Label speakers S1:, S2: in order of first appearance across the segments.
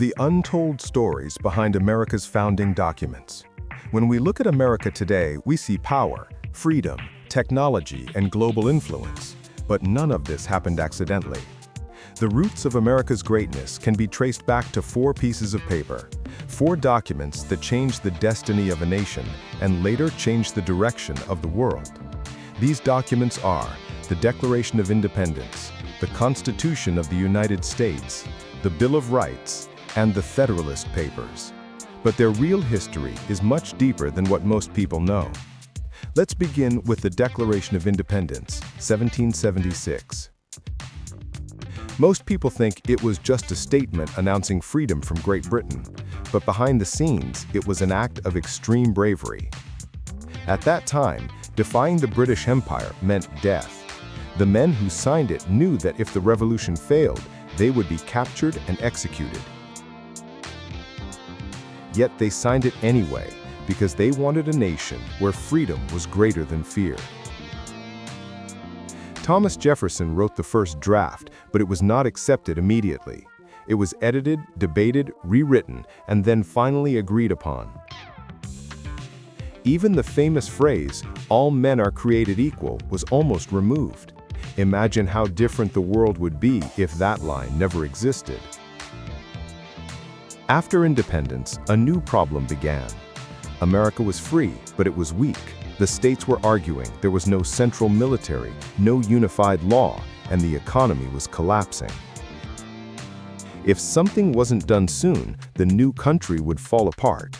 S1: The untold stories behind America's founding documents. When we look at America today, we see power, freedom, technology, and global influence. But none of this happened accidentally. The roots of America's greatness can be traced back to 4 pieces of paper, 4 documents that changed the destiny of a nation and later changed the direction of the world. These documents are the Declaration of Independence, the Constitution of the United States, the Bill of Rights, and the Federalist Papers. But their real history is much deeper than what most people know. Let's begin with the Declaration of Independence, 1776. Most people think it was just a statement announcing freedom from Great Britain, but behind the scenes, it was an act of extreme bravery. At that time, defying the British Empire meant death. The men who signed it knew that if the revolution failed, they would be captured and executed. Yet they signed it anyway, because they wanted a nation where freedom was greater than fear. Thomas Jefferson wrote the first draft, but it was not accepted immediately. It was edited, debated, rewritten, and then finally agreed upon. Even the famous phrase, "all men are created equal," was almost removed. Imagine how different the world would be if that line never existed. After independence, a new problem began. America was free, but it was weak. The states were arguing, there was no central military, no unified law, and the economy was collapsing. If something wasn't done soon, the new country would fall apart.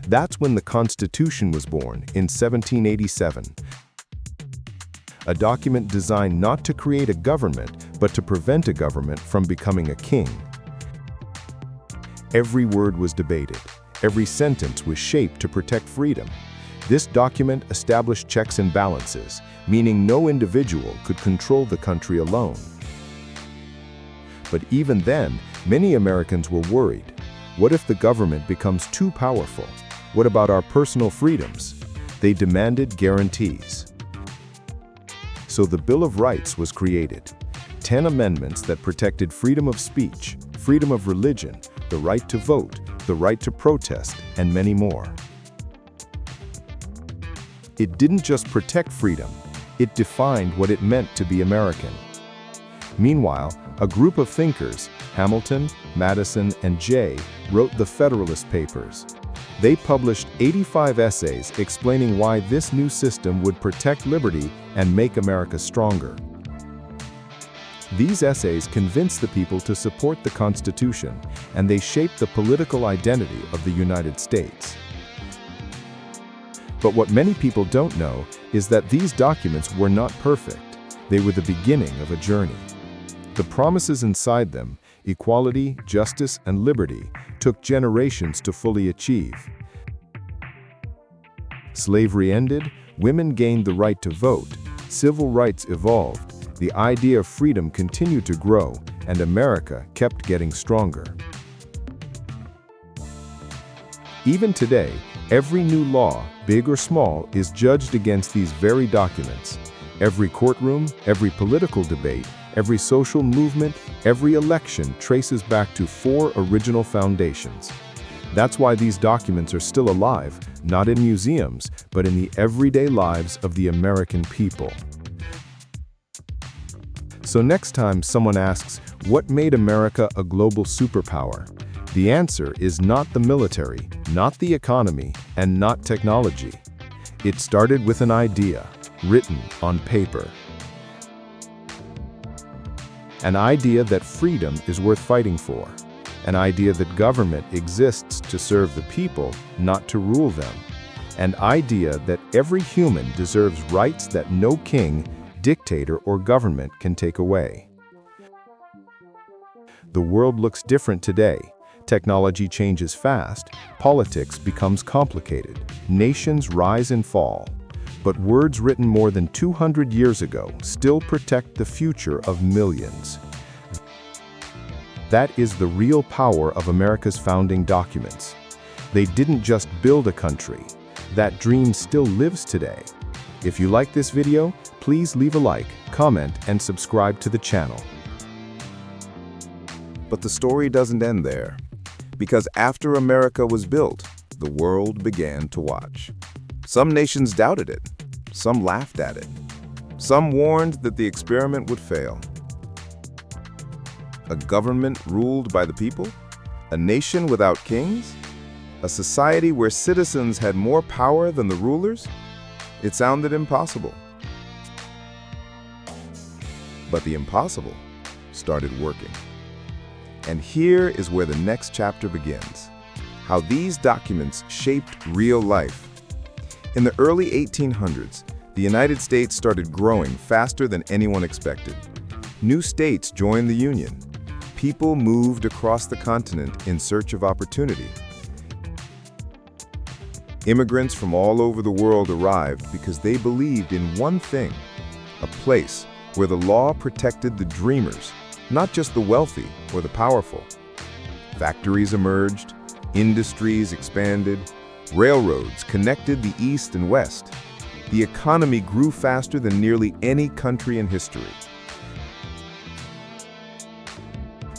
S1: That's when the Constitution was born in 1787. A document designed not to create a government, but to prevent a government from becoming a king. Every word was debated. Every sentence was shaped to protect freedom. This document established checks and balances, meaning no individual could control the country alone. But even then, many Americans were worried. What if the government becomes too powerful? What about our personal freedoms? They demanded guarantees. So the Bill of Rights was created. 10 amendments that protected freedom of speech, freedom of religion, the right to vote, the right to protest, and many more. It didn't just protect freedom, it defined what it meant to be American. Meanwhile, a group of thinkers, Hamilton, Madison, and Jay, wrote the Federalist Papers. They published 85 essays explaining why this new system would protect liberty and make America stronger. These essays convinced the people to support the Constitution, and they shaped the political identity of the United States. But what many people don't know is that these documents were not perfect. They were the beginning of a journey. The promises inside them, equality, justice, and liberty, took generations to fully achieve. Slavery ended, women gained the right to vote, civil rights evolved, the idea of freedom continued to grow, and America kept getting stronger. Even today, every new law, big or small, is judged against these very documents. Every courtroom, every political debate, every social movement, every election traces back to 4 original foundations. That's why these documents are still alive, not in museums, but in the everyday lives of the American people. So next time someone asks, what made America a global superpower? The answer is not the military, not the economy, and not technology. It started with an idea, written on paper. An idea that freedom is worth fighting for. An idea that government exists to serve the people, not to rule them. An idea that every human deserves rights that no king, dictator, or government can take away. The world looks different today. Technology changes fast, politics becomes complicated, nations rise and fall. But words written more than 200 years ago still protect the future of millions. That is the real power of America's founding documents. They didn't just build a country. That dream still lives today. If you like this video, please leave a like, comment, and subscribe to the channel. But the story doesn't end there.
S2: Because after America was built, the world began to watch. Some nations doubted it. Some laughed at it. Some warned that the experiment would fail. A government ruled by the people? A nation without kings? A society where citizens had more power than the rulers? It sounded impossible. But the impossible started working. And here is where the next chapter begins. How these documents shaped real life. In the early 1800s, the United States started growing faster than anyone expected. New states joined the Union. People moved across the continent in search of opportunity. Immigrants from all over the world arrived because they believed in one thing, a place where the law protected the dreamers, not just the wealthy or the powerful. Factories emerged, industries expanded, railroads connected the East and West. The economy grew faster than nearly any country in history.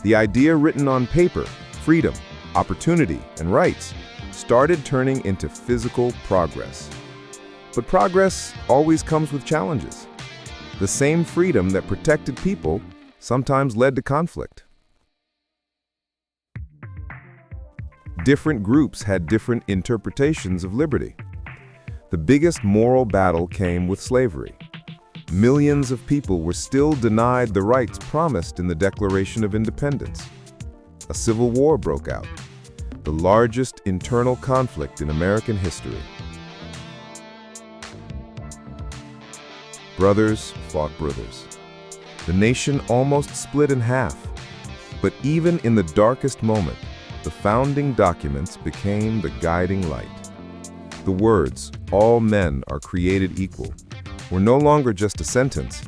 S2: The idea written on paper, freedom, opportunity, and rights, started turning into physical progress. But progress always comes with challenges. The same freedom that protected people sometimes led to conflict. Different groups had different interpretations of liberty. The biggest moral battle came with slavery. Millions of people were still denied the rights promised in the Declaration of Independence. A civil war broke out, the largest internal conflict in American history. Brothers fought brothers. The nation almost split in half. But even in the darkest moment, the founding documents became the guiding light. The words, "all men are created equal," were no longer just a sentence.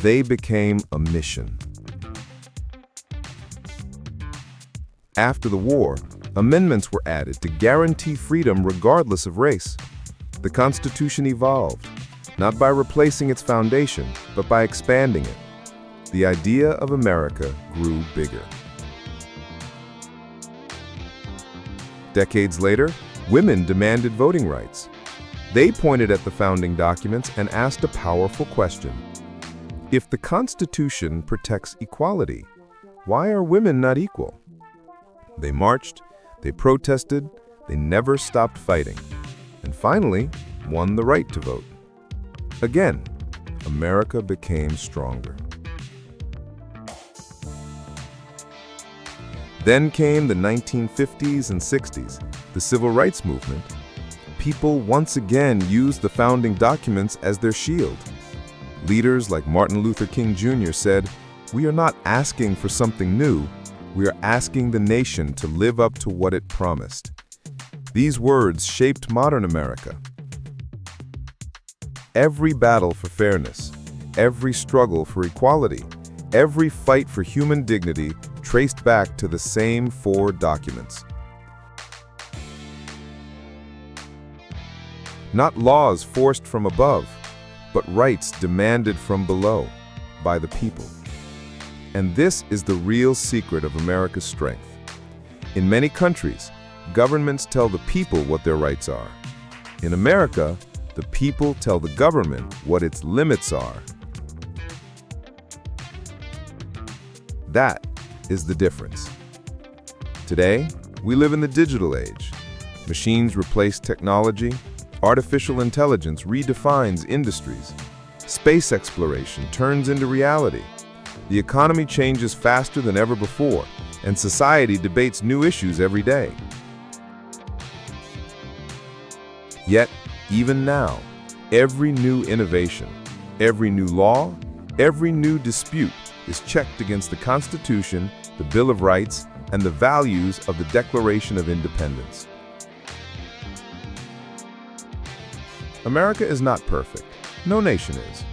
S2: They became a mission. After the war, amendments were added to guarantee freedom regardless of race. The Constitution evolved, not by replacing its foundation, but by expanding it. The idea of America grew bigger. Decades later, women demanded voting rights. They pointed at the founding documents and asked a powerful question. If the Constitution protects equality, why are women not equal? They marched, they protested, they never stopped fighting, and finally won the right to vote. Again, America became stronger. Then came the 1950s and 60s, the Civil Rights Movement. People once again used the founding documents as their shield. Leaders like Martin Luther King Jr. said, "We are not asking for something new, we are asking the nation to live up to what it promised." These words shaped modern America. Every battle for fairness, every struggle for equality, every fight for human dignity traced back to the same four documents. Not laws forced from above, but rights demanded from below, by the people. And this is the real secret of America's strength. In many countries, governments tell the people what their rights are. In America, the people tell the government what its limits are. That is the difference. Today, we live in the digital age. Machines replace technology. Artificial intelligence redefines industries. Space exploration turns into reality. The economy changes faster than ever before, and society debates new issues every day. Yet, even now, every new innovation, every new law, every new dispute is checked against the Constitution, the Bill of Rights, and the values of the Declaration of Independence. America is not perfect. No nation is.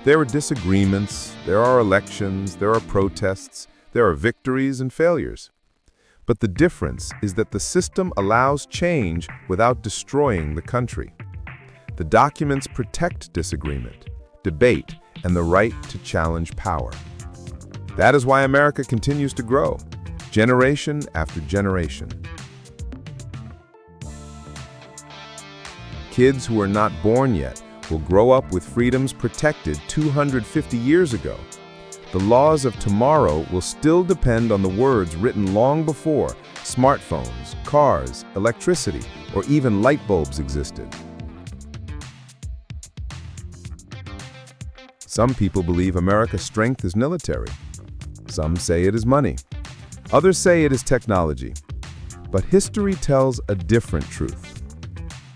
S2: There are disagreements, there are elections, there are protests, there are victories and failures. But the difference is that the system allows change without destroying the country. The documents protect disagreement, debate, and the right to challenge power. That is why America continues to grow. generation after generation. Kids who are not born yet will grow up with freedoms protected 250 years ago. The laws of tomorrow will still depend on the words written long before smartphones, cars, electricity, or even light bulbs existed. Some people believe America's strength is military. Some say it is money. Others say it is technology. But history tells a different truth.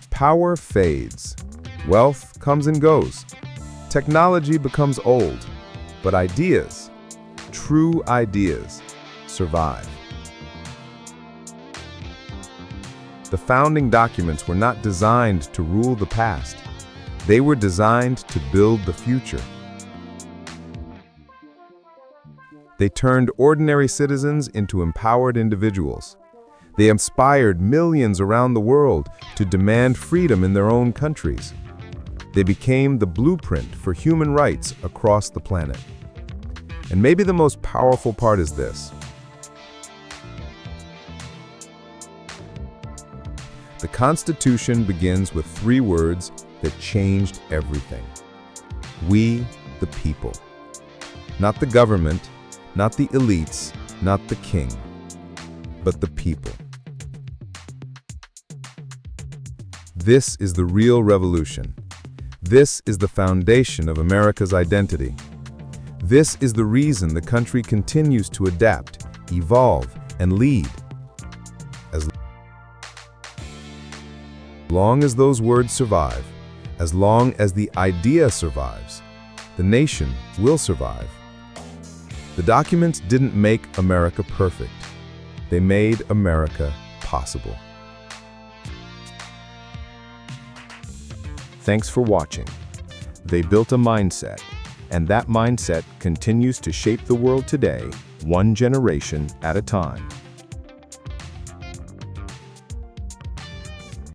S2: Power fades. Wealth comes and goes. Technology becomes old. But ideas, true ideas, survive. The founding documents were not designed to rule the past. They were designed to build the future. They turned ordinary citizens into empowered individuals. They inspired millions around the world to demand freedom in their own countries. They became the blueprint for human rights across the planet. And maybe the most powerful part is this. The Constitution begins with 3 words that changed everything. We, the people. Not the government, not the elites, not the king, but the people. This is the real revolution. This is the foundation of America's identity. This is the reason the country continues to adapt, evolve, and lead. As long as those words survive, as long as the idea survives, the nation will survive. The documents didn't make America perfect. They made America possible.
S1: Thanks for watching. They built a mindset, and that mindset continues to shape the world today, one generation at a time.